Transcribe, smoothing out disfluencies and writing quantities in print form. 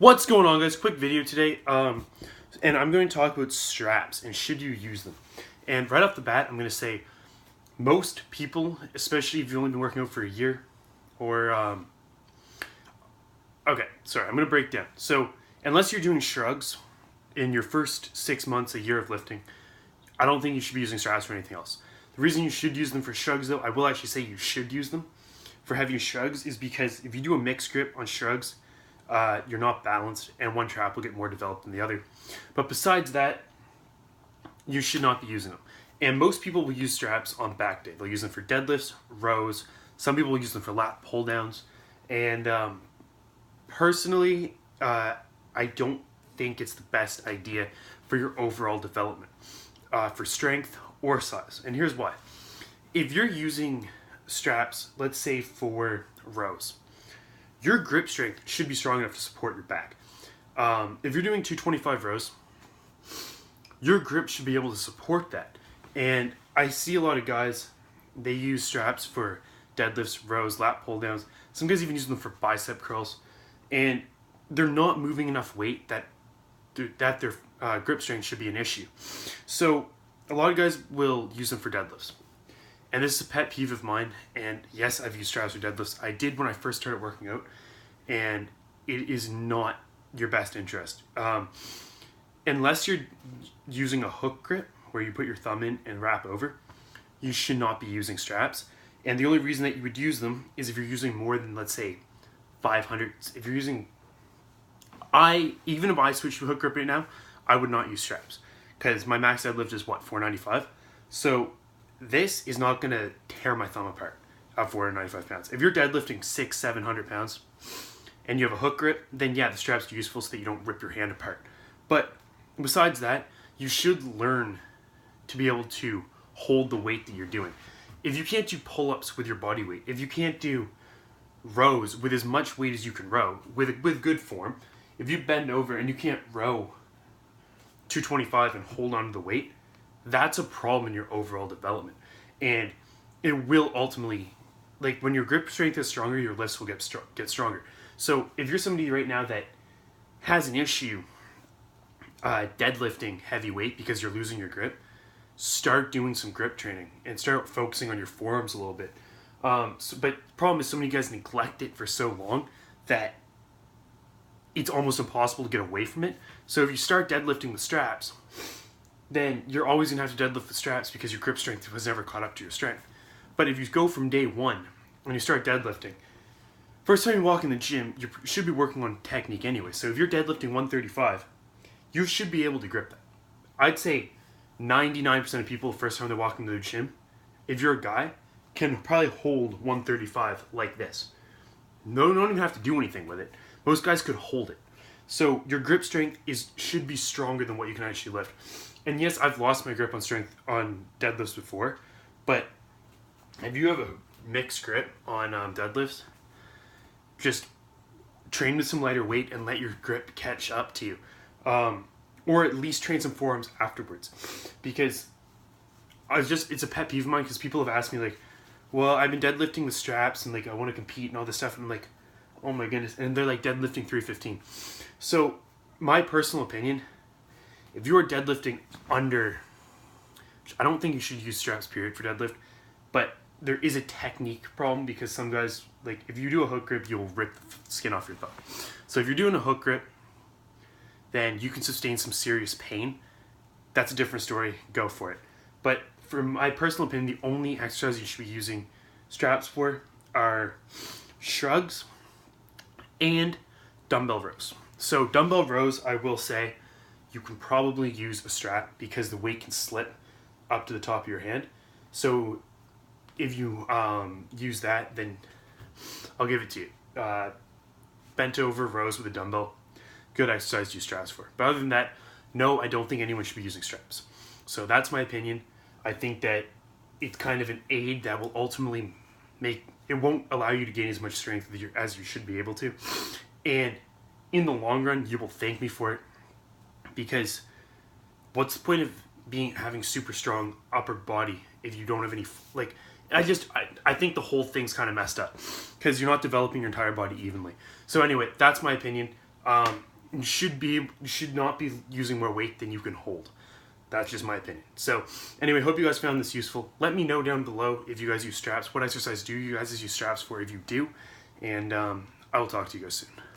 What's going on, guys? Quick video today, and I'm going to talk about straps and should you use them. And right off the bat, I'm going to say most people, especially if you've only been working out for a year, or I'm going to break down. So unless you're doing shrugs in your first 6 months, a year of lifting, I don't think you should be using straps for anything else. The reason you should use them for shrugs, though, I will actually say you should use them for heavy shrugs, is because if you do a mixed grip on shrugs, you're not balanced, and one trap will get more developed than the other. But besides that, you should not be using them. And most people will use straps on back day. They'll use them for deadlifts, rows. Some people will use them for lat pull downs. And personally, I don't think it's the best idea for your overall development, for strength or size. And here's why. If you're using straps, let's say for rows, your grip strength should be strong enough to support your back. If you're doing 225 rows, your grip should be able to support that. And I see a lot of guys, they use straps for deadlifts, rows, lat pull downs. Some guys even use them for bicep curls. And they're not moving enough weight that their grip strength should be an issue. So a lot of guys will use them for deadlifts. And this is a pet peeve of mine, and yes, I've used straps for deadlifts. I did when I first started working out, and it is not your best interest. Unless you're using a hook grip, where you put your thumb in and wrap over, you should not be using straps. And the only reason that you would use them is if you're using more than, let's say, 500. If you're using, even if I switch to a hook grip right now, I would not use straps, because my max deadlift is what, 495? So this is not going to tear my thumb apart at 495 pounds. If you're deadlifting 600-700 pounds and you have a hook grip, then yeah, the straps are useful so that you don't rip your hand apart. But besides that, you should learn to be able to hold the weight that you're doing. If you can't do pull-ups with your body weight, if you can't do rows with as much weight as you can row, with good form, if you bend over and you can't row 225 and hold on to the weight, that's a problem in your overall development. And it will ultimately, like, when your grip strength is stronger, your lifts will get stronger. So if you're somebody right now that has an issue deadlifting heavy weight because you're losing your grip, start doing some grip training and start focusing on your forearms a little bit. But the problem is so many guys neglect it for so long that it's almost impossible to get away from it. So if you start deadlifting with straps, then you're always going to have to deadlift the straps because your grip strength was never caught up to your strength. But if you go from day one and you start deadlifting, first time you walk in the gym, you should be working on technique anyway. So if you're deadlifting 135, you should be able to grip that. I'd say 99% of people, first time they walk into the gym, if you're a guy, can probably hold 135 like this. No, you don't even have to do anything with it. Most guys could hold it. So your grip strength should be stronger than what you can actually lift. And yes, I've lost my grip on strength on deadlifts before, but if you have a mixed grip on deadlifts, just train with some lighter weight and let your grip catch up to you. Or at least train some forearms afterwards. Because it's a pet peeve of mine, because people have asked me, like, well, I've been deadlifting with straps and, like, I want to compete and all this stuff. And I'm like, oh my goodness. And they're like deadlifting 315. So my personal opinion, if you are deadlifting under, I don't think you should use straps, period, for deadlift. But there is a technique problem, because some guys, like, if you do a hook grip, you'll rip the skin off your thumb. So if you're doing a hook grip, then you can sustain some serious pain. That's a different story. Go for it. But for my personal opinion, the only exercise you should be using straps for are shrugs and dumbbell rows. So dumbbell rows, I will say, you can probably use a strap because the weight can slip up to the top of your hand. So if you use that, then I'll give it to you. Bent over rows with a dumbbell, good exercise to use straps for. But other than that, no, I don't think anyone should be using straps. So that's my opinion. I think that it's kind of an aid that will ultimately it won't allow you to gain as much strength as you should be able to. And in the long run, you will thank me for it. Because what's the point of having super strong upper body if you don't have any, like, I think the whole thing's kind of messed up because you're not developing your entire body evenly. So anyway, that's my opinion. should not be using more weight than you can hold. That's just my opinion. So anyway, hope you guys found this useful. Let me know down below if you guys use straps. What exercise do you guys use straps for if you do? And I will talk to you guys soon.